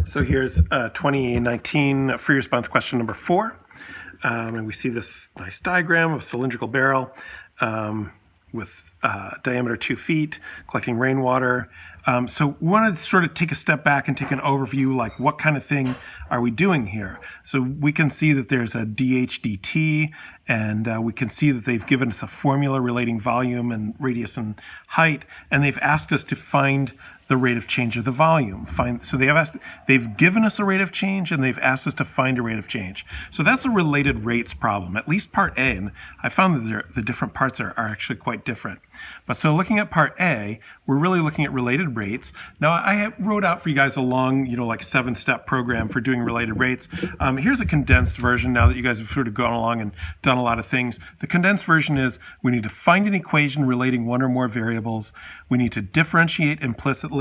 So here's 2019 free response question number 4. And we see this nice diagram of a cylindrical barrel with diameter 2 feet, collecting rainwater. So we want to sort of take a step back and take an overview, like what kind of thing are we doing here? So we can see that there's a dH/dt, and we can see that they've given us a formula relating volume and radius and height, and they've asked us to find the rate of change of the volume. They've given us a rate of change, and they've asked us to find a rate of change. So that's a related rates problem, at least part A, and I found that the different parts are actually quite different. But so looking at part A, we're really looking at related rates. Now I wrote out for you guys a long, like 7-step program for doing related rates. Here's a condensed version now that you guys have sort of gone along and done a lot of things. The condensed version is we need to find an equation relating one or more variables. We need to differentiate implicitly.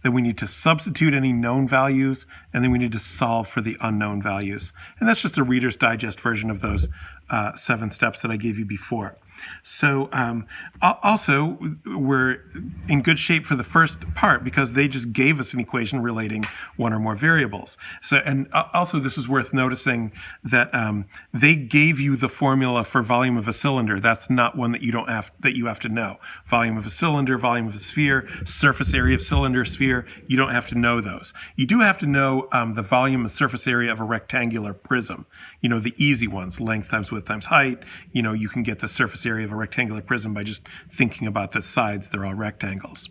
Then we need to substitute any known values, and then we need to solve for the unknown values. And that's just a Reader's Digest version of those 7 steps that I gave you before. So also, we're in good shape for the first part because they just gave us an equation relating one or more variables. So, and also this is worth noticing that they gave you the formula for volume of a cylinder. That's not one that you have to know. Volume of a cylinder, volume of a sphere, surface area of cylinder, sphere. You don't have to know those. You do have to know the volume and surface area of a rectangular prism. The easy ones, length times width times height. You can get the surface area of a rectangular prism by just thinking about the sides. They're all rectangles.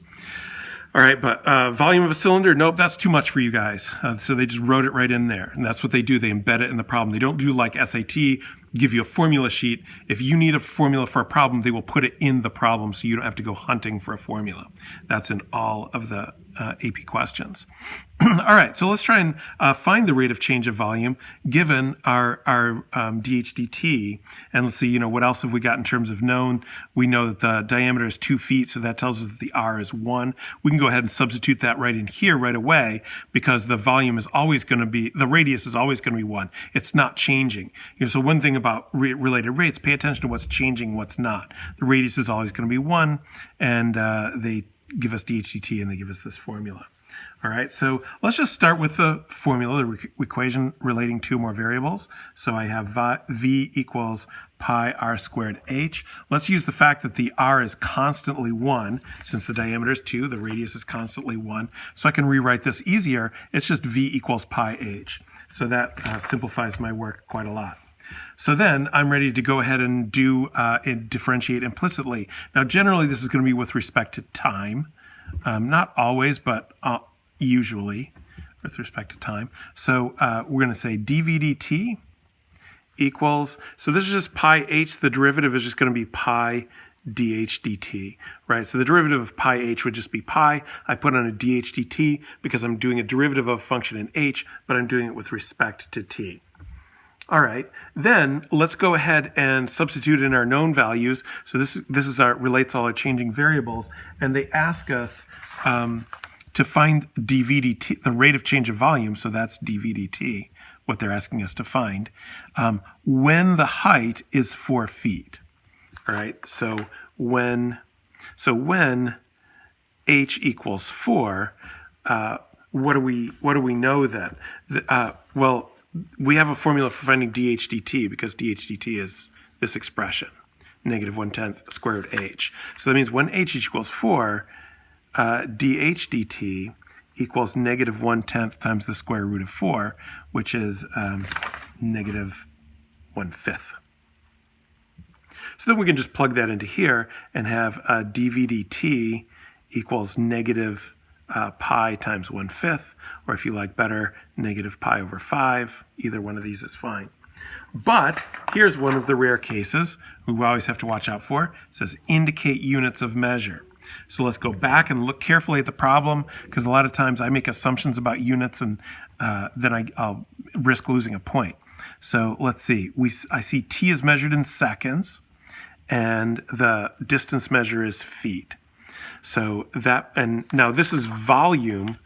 All right, but volume of a cylinder, nope, that's too much for you guys. So they just wrote it right in there, and that's what they do. They embed it in the problem. They don't do like SAT, give you a formula sheet. If you need a formula for a problem, they will put it in the problem so you don't have to go hunting for a formula. That's in all of the AP questions. All right, so let's try and find the rate of change of volume given our dH/dt. And let's see, what else have we got in terms of known? We know that the diameter is 2 feet, so that tells us that the R is 1. We can go ahead and substitute that right in here right away because the volume is always going to be, the radius is always going to be 1. It's not changing. So one thing about related rates, pay attention to what's changing, what's not. The radius is always going to be 1, and they give us dH/dt and they give us this formula. All right, so let's just start with the formula, the equation relating two more variables. So I have V equals pi r squared h. Let's use the fact that the r is constantly 1. Since the diameter is 2, the radius is constantly 1. So I can rewrite this easier. It's just V equals pi h. So that simplifies my work quite a lot. So then I'm ready to go ahead and differentiate implicitly. Now generally this is going to be with respect to time. Not always, but usually with respect to time. So we're going to say dV dt equals, so this is just pi h, the derivative is just going to be pi dH dt, right? So the derivative of pi h would just be pi. I put on a dH dt because I'm doing a derivative of a function in h, but I'm doing it with respect to t. All right, then let's go ahead and substitute in our known values. So this relates all our changing variables, and they ask us to find dV dt, the rate of change of volume. So that's dV dt, what they're asking us to find, when the height is 4 feet. All right, so when h equals 4, what do we know then? Well, we have a formula for finding dH dt because dH dt is this expression, -1/10 square root h. So that means when h equals 4, dH dt equals -1/10 times the square root of 4, which is -1/5. So then we can just plug that into here and have dV dt equals negative pi times 1/5, or if you like better, negative pi over 5. Either one of these is fine. But here's one of the rare cases we always have to watch out for. It says indicate units of measure. So let's go back and look carefully at the problem, because a lot of times I make assumptions about units and then I'll risk losing a point. So let's see. I see t is measured in seconds, and the distance measure is feet. So and now this is volume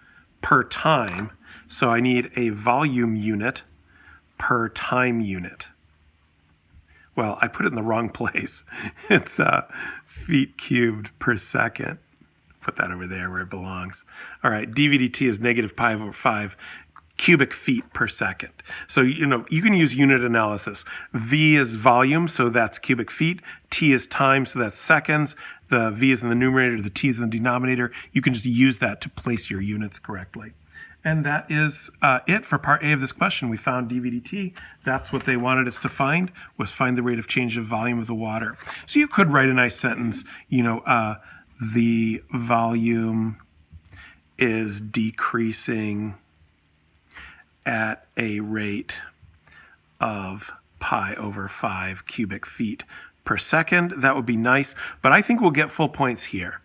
per time, so I need a volume unit per time unit. Well, I put it in the wrong place. It's feet cubed per second. Put that over there where it belongs. All right, dV dt is negative pi over 5. cubic feet per second. So, you can use unit analysis. V is volume, so that's cubic feet. T is time, so that's seconds. The V is in the numerator, the T is in the denominator. You can just use that to place your units correctly. And that is it for part A of this question. We found dV/dt. That's what they wanted us to find, was find the rate of change of volume of the water. So you could write a nice sentence, the volume is decreasing at a rate of pi over 5 cubic feet per second. That would be nice, but I think we'll get full points here.